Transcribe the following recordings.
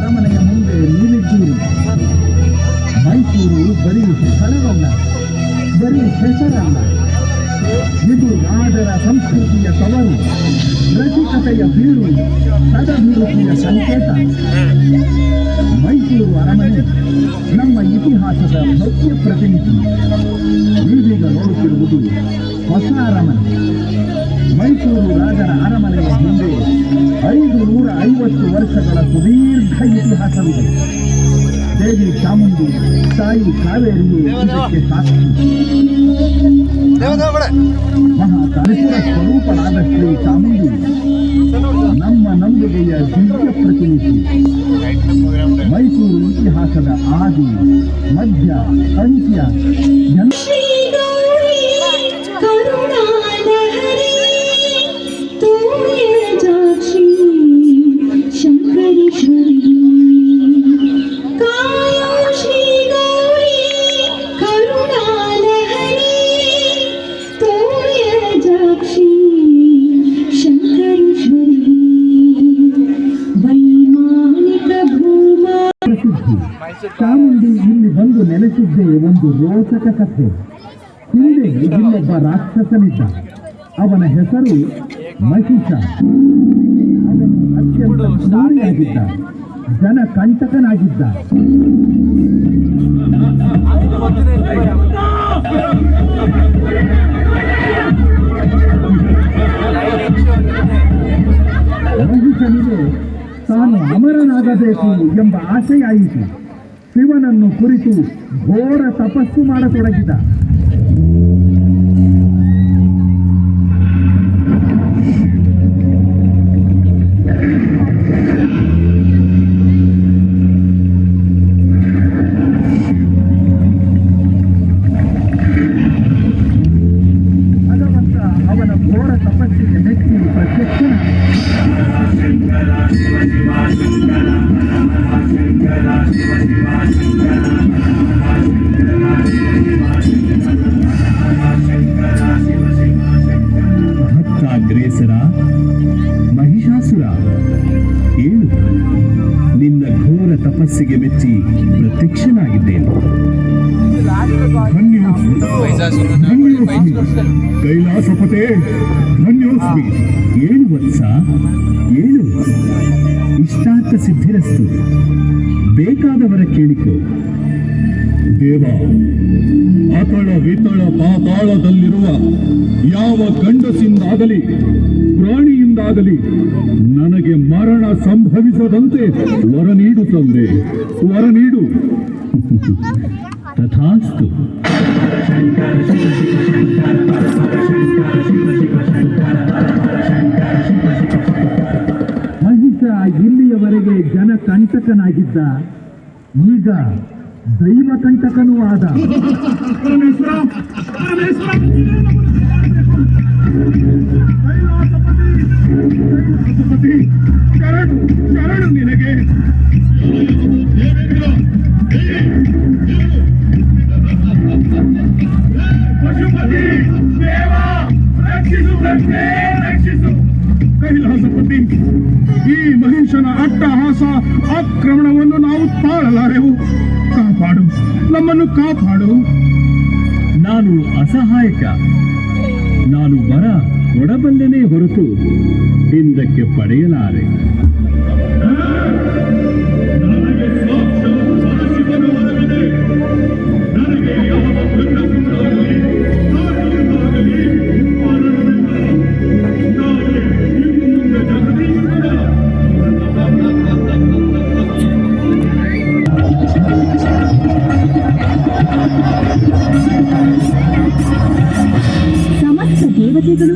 ಅರಮನೆಯ ಮುಂದೆ ನೀವಿದ್ದೀರಿ. ಮೈಸೂರು ಬರೀ ಸ್ಥಳವಲ್ಲ, ಬರೀ ಹೆಸರಲ್ಲ, ಇದು ರಾಜರ ಸಂಸ್ಕೃತಿಯ ತವರು, ರಸಿಕತೆಯ ಬೀರು, ಸದಭಿರುಚಿಯ ಸಂಕೇತ. ಮೈಸೂರು ಅರಮನೆ ನಮ್ಮ ಇತಿಹಾಸದ ಭವ್ಯ ಪ್ರತಿನಿಧಿ. ನೀವೀಗ ನೋಡುತ್ತಿರುವುದು ಹೊಸ ಅರಮನೆ. ಮೈಸೂರು ರಾಜರ ಅರಮನೆಯ ಹಿಂದೆ 550 ವರ್ಷಗಳ ಸುದೀರ್ಘ ಇತಿಹಾಸವಿದೆ. ದೇವಿ ಚಾಮುಂಡಿ, ತಾಯಿ ಕಾವೇರಿಯೇ ಇದಕ್ಕೆ ಸಾಕ್ಷಿ. ಮಹಾಕಾಲೇಶ್ವರ ಸ್ವರೂಪನಾದ ಶ್ರೀ ಚಾಮುಂಡಿ ನಮ್ಮ ನಂಬಿಕೆಯ ದಿವ್ಯ ಪ್ರತಿನಿಧಿ. ಮೈಸೂರು ಇತಿಹಾಸದ ಆದಿ, ಮಧ್ಯ, ಅಂತ್ಯ ಚಾಮುಂಡಿ ಇಲ್ಲಿ ಬಂದು ನೆಲೆಸಿದ್ದೇ ಒಂದು ರೋಚಕ ಕಥೆ. ಹಿಂದೆ ಇಲ್ಲೊಬ್ಬ ರಾಕ್ಷಸನಿದ್ದ. ಅವನ ಹೆಸರು ಮಹಿಷ. ಅವನು ಅತ್ಯಂತ ಕ್ರೂರಿಯಾಗಿದ್ದ, ಜನ ಕಂಟಕನಾಗಿದ್ದ. ಮಹಿಷನಿಗೆ ತಾನು ಅಮರನಾಗಬೇಕು ಎಂಬ ಆಸೆಯಾಯಿತು. ಶಿವನನ್ನು ಕುರಿತು ಘೋರ ತಪಸ್ಸು ಮಾಡತೊಡಗಿದ. ಭಗವಂತ ಅವನ ಘೋರ ತಪಸ್ಸಿಗೆ ಮೆಚ್ಚಿ ಪ್ರತ್ಯಕ್ಷನ. ಭಕ್ತಾಗ್ರೇಸರ ಮಹಿಷಾಸುರ, ಏಳು, ನಿನ್ನ ಘೋರ ತಪಸ್ಸಿಗೆ ಮೆಚ್ಚಿ ಪ್ರತ್ಯಕ್ಷನಾಗಿದ್ದೇನೆ. ಕೈಲಾಸಪತೆ, ಧನ್ಯೋಸ್ಮಿ. ಏಳು ವತ್ಸ, ಏಳು. ಇಷ್ಟಾರ್ಥ ಸಿದ್ಧಿರಸ್ತು. ಬೇಕಾದವರ ಕೇಳಿಕೋ. ದೇವ, ಅತಳ ವಿತಳ ಪಾತಾಳದಲ್ಲಿರುವ ಯಾವ ಗಂಡಸಿಂದಾಗಲಿ ಪ್ರಾಣಿಯಿಂದಾಗಲಿ ನನಗೆ ಮರಣ ಸಂಭವಿಸದಂತೆ ವರ ನೀಡು ತಂದೆ, ವರ ನೀಡು. ತಥಾಸ್ತು. ಮಹಿಷ ಇಲ್ಲಿಯವರೆಗೆ ಜನ ಕಂಟಕನಾಗಿದ್ದ, ಈಗ ದೈವ ಕಂಟಕನೂ ಆದ. ಶರಣು ಶರಣು ನಿನಗೆ. ಪಶುಪತಿ ದೇವ, ರಕ್ಷಿಸು ರಕ್ಷಿಸು. ಕೈಲಾಸಪತಿ, ಈ ಮಹಿಷನ ಅಟ್ಟಹಾಸ ಆಕ್ರಮಣವನ್ನು ನಾವು ತಾಳಲಾರೆವು. ಕಾಪಾಡು, ನಮ್ಮನ್ನು ಕಾಪಾಡು. ನಾನು ಅಸಹಾಯಕ. ನಾನು ವರ ಕೊಡಬಲ್ಲೆನೇ ಹೊರತು ಹಿಂದಕ್ಕೆ ಪಡೆಯಲಾರೆ. ಸಮಸ್ತ ದೇವತೆಗಳು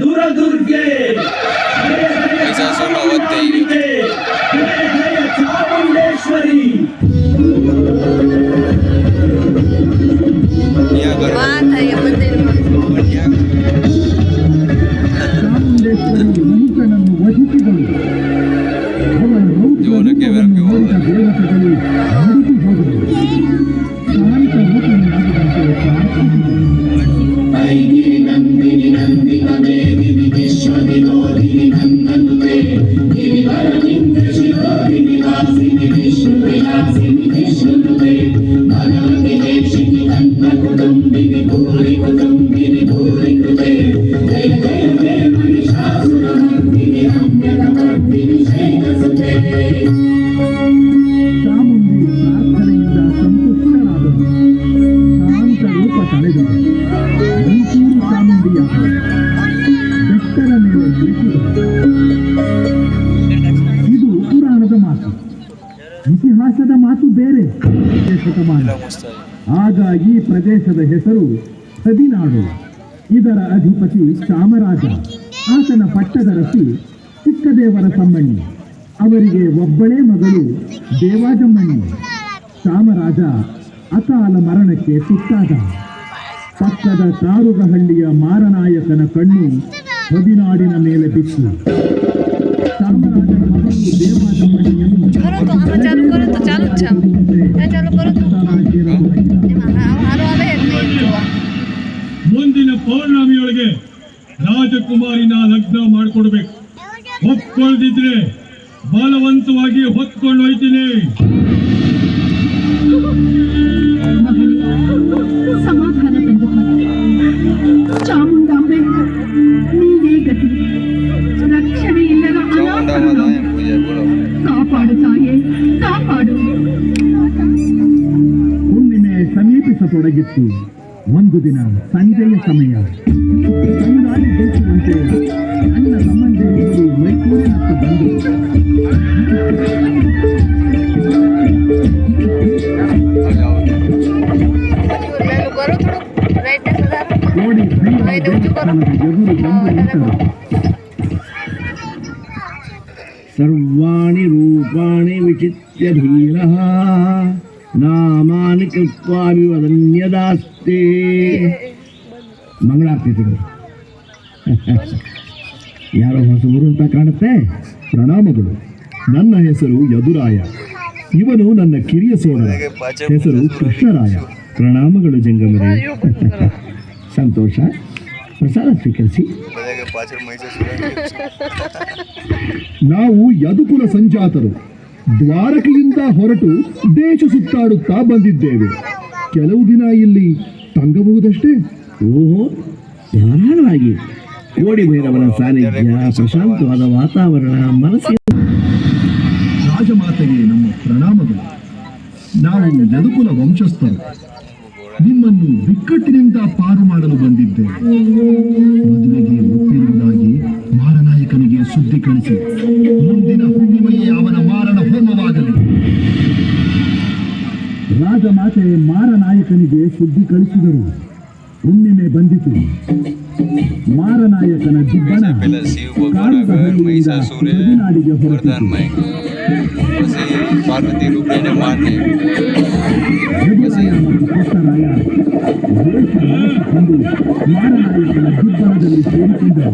ದುರದುರ್ಗೆ ಚಾಮುಂಡೇಶ್ವರಿ ಚಾಮುಂಡೇಶ್ವರಿ ಮನುಷ್ಯನನ್ನು ವಧಿಸಿದಳು. ಅವಳ ರೌದ್ರರೂಪವನ್ನು ನೋಡಿದ ದೇವತೆಗಳು ನಡುಗಿ ಹೋದರು. ಶಾಂತ ರೂಪನಾಗದಂತೆ ಪ್ರಾರ್ಥಿಸಿದರು. ಚಾಮುಂಡಿ ಪ್ರಾರ್ಥನೆಯಿಂದ ಸಂತುಷ್ಟರಾದರು. ಶಾಂತ ರೂಪ ತಳೆದರು. ಮೈಸೂರು ಚಾಮುಂಡಿಯಾದರು. ಬೆಟ್ಟದ ಮೇಲೆ ನೆಲೆಸಿದರು. ಇದು ಪುರಾಣದ ಮಾತು. ಇತಿಹಾಸದ ಮಾತು ಬೇರೆ. ಶತಮಾನ ಆಗ ಈ ಪ್ರದೇಶದ ಹೆಸರು ಹದಿನಾಡು. ಇದರ ಅಧಿಪತಿ ಚಾಮರಾಜ. ಆತನ ಪಟ್ಟದರಸಿ ಚಿಕ್ಕದೇವರ ಸಮ್ಮಣ್ಣಿ. ಅವರಿಗೆ ಒಬ್ಬಳೇ ಮಗಳು ದೇವಾಜಮ್ಮಣ್ಣಿ. ಚಾಮರಾಜ ಅಕಾಲ ಮರಣಕ್ಕೆ ತುತ್ತಾದ. ಪಕ್ಕದ ತಾರುಗಹಳ್ಳಿಯ ಮಾರನಾಯಕನ ಕಣ್ಣು ಹದಿನಾಡಿನ ಮೇಲೆ ಬಿತ್ತು. ಚಾಮರಾಜನ ಮಗಳು ದೇವಾಜಮ್ಮಣ್ಣಿಯನ್ನು ಮುಂದಿನ ಪೌರ್ಣಮಿಯೊಳಗೆ ರಾಜಕುಮಾರಿನ ಲಗ್ನ ಮಾಡಿಕೊಡ್ಬೇಕು. ಒಪ್ಕೊಳ್ದಿದ್ರೆ ಬಲವಂತವಾಗಿ ಹೊತ್ಕೊಂಡು ಹೋಯ್ತೀನಿ. ಸಮಾಧಾನ ತಂದು ಚಾಮುಂಡಾಂಬೆ ನೀವೇ ಗತಿ. ರಕ್ಷಣೆ ಇಲ್ಲದ ಅನಾಥರನ್ನು ಕಾಪಾಡು ತಾಯೇ, ಕಾಪಾಡು. ಹುಣ್ಣಿಮೆ ಸಮೀಪಿಸತೊಡಗಿತ್ತು. ಒಂದು ದಿನ ಸಂಜೆಯ ಸಮಯ. ಸಂಗಾಳಿ ಬೀಸುವಂತೆ ನನ್ನ ಸಂಬಂಧಿಗಳು ಮೈಸೂರಿನತ್ತ ಬಂದರು. ಕೋಡಿ ದೇವಸ್ಥಾನದ ಎದುರು ಬಂದು ನಿಂತರು. ಸರ್ವಾಣಿ ರೂಪಾಣಿ ವಿಚಿತ್ಯ ಧೀರಃ ನಾಮಾನಿ ಕೃತ್ವಾ ವಿವದನ್ಯದಾಸ್ತೆ. ಮಂಗಳಾರತಿಗಳು. ಯಾರೋ ಹೊಸಬರು ಅಂತ ಕಾಣುತ್ತೆ. ಪ್ರಣಾಮಗಳು. ನನ್ನ ಹೆಸರು ಯದುರಾಯ. ಇವನು ನನ್ನ ಕಿರಿಯ ಸೋದರ, ಹೆಸರು ಕೃಷ್ಣರಾಯ. ಪ್ರಣಾಮಗಳು ಜಂಗಮರೇ. ಸಂತೋಷ. ಪ್ರಸಾದ ಸ್ವೀಕರಿಸಿ. ನಾವು ಯದುಕುಲ ಸಂಜಾತರು. ದ್ವಾರಕೆಯಿಂದ ಹೊರಟು ದೇಶ ಸುತ್ತಾಡುತ್ತಾ ಬಂದಿದ್ದೇವೆ. ಕೆಲವು ದಿನ ಇಲ್ಲಿ ತಂಗಬಹುದಷ್ಟೇ. ಓಹೋ, ಧಾರಾಳವಾಗಿ. ಕೋಡಿ ಭೈರವನ ಸಾನ್ನಿಧ್ಯ, ಪ್ರಶಾಂತವಾದ ವಾತಾವರಣ, ಮನಸ್ಸಿನ ರಾಜಮಾತೆಗೆ ನಮ್ಮ ಪ್ರಣಾಮಗಳು. ನಾವು ಯದುಕುಲ ವಂಶಸ್ಥರು. ನಿಮ್ಮನ್ನು ಬಿಕ್ಕಟ್ಟಿನಿಂದ ಪಾರು ಮಾಡಲು ಬಂದಿದ್ದೇವೆ. ಮದುವೆಗೆ ಒಪ್ಪಿರುವುದಾಗಿ ಮಾರನಾಯಕನಿಗೆ ಸುದ್ದಿ ಕಳಿಸಿ ಮುಂದಿನ ಹುಣ್ಣಿಮೆಯೇ ಅವನ ಮಾರಣ ಹೋಮವಾಗಲಿ. ರಾಜಮಾತೆ ಮಾರನಾಯಕನಿಗೆ ಸುದ್ದಿ ಕಳಿಸಿದರು. ಹುಣ್ಣಿಮೆ ಬಂದಿತು. ಮಾರನಾಯಕನ ದಿಬ್ಬಣ ಹದಿನಾಡಿಗೆ ಹೊರಟಿತು. ಯದುರಾಯ ಮತ್ತು ಕೃಷ್ಣರಾಯ ವೇಷ ಮಾಡಿಸಿಕೊಂಡು ಮಾರನಾಯಕನ ದಿಬ್ಬಣದಲ್ಲಿ ಸೇರಿಕೊಂಡರು.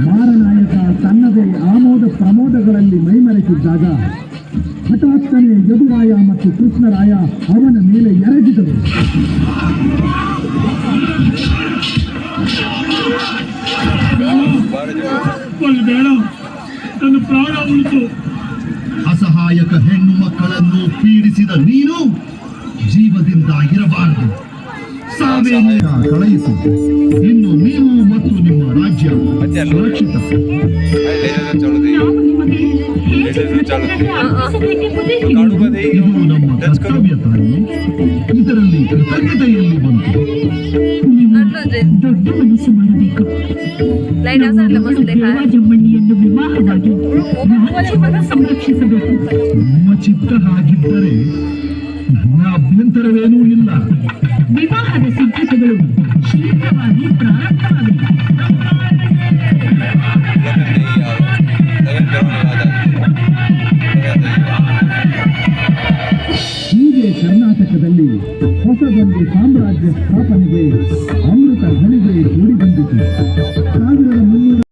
ಮಾರನಾಯಕ ತನ್ನದೇ ಆಮೋದ ಪ್ರಮೋದಗಳಲ್ಲಿ ಮೈಮರೆತಿದ್ದಾಗ ಹಠಾತ್ತನೆ ಯದುರಾಯ ಮತ್ತು ಕೃಷ್ಣರಾಯ ಅವನ ಮೇಲೆ ಎರಗಿದರು. ಬೇಡ, ನನ್ನ ಪ್ರಾಣ ಉಳಿತು. ಅಸಹಾಯಕ ಹೆಣ್ಣು ಮಕ್ಕಳನ್ನು ಪೀಡಿಸಿದ ನೀನು ಜೀವದಿಂದ ಇರಬಾರದು. ಸಾವೇ ಕಳೆಯಿತು. ಇನ್ನು ನೀವು ಮತ್ತು ನಿಮ್ಮ ರಾಜ್ಯ ಸುರಕ್ಷಿತ. ನಾವು ನಿಮಗೆ ಹೇಗೆ ಕೃತಜ್ಞತೆ ಇದು ನಮ್ಮ ಕರ್ತವ್ಯ ತಾಯಿ. ಇದರಲ್ಲಿ ಕೃತಜ್ಞತೆಯಲ್ಲಿ ಬಂತು. ದೊಡ್ಡ ಮನಸ್ಸು ಮಾಡಬೇಕು. ದೇವಾಜಮ್ಮಣ್ಣಿಯನ್ನು ವಿವಾಹವಾಗಿ ರಾಜ್ಯವನ್ನು ಸಂರಕ್ಷಿಸಬೇಕು. ನಿಮ್ಮ ಚಿತ್ತ ಹಾಗಿದ್ದರೆ ನನ್ನ ಅಭ್ಯಂತರವೇನೂ ಇಲ್ಲ. ವಿವಾಹದ ಸಿದ್ಧತೆ ಹೊಸದೊಂದು ಸಾಮ್ರಾಜ್ಯ ಸ್ಥಾಪನೆಗೆ ಅಮೃತ ಘಳಿಗೆ ಕೂಡಿ ಬಂದಿತು. 1300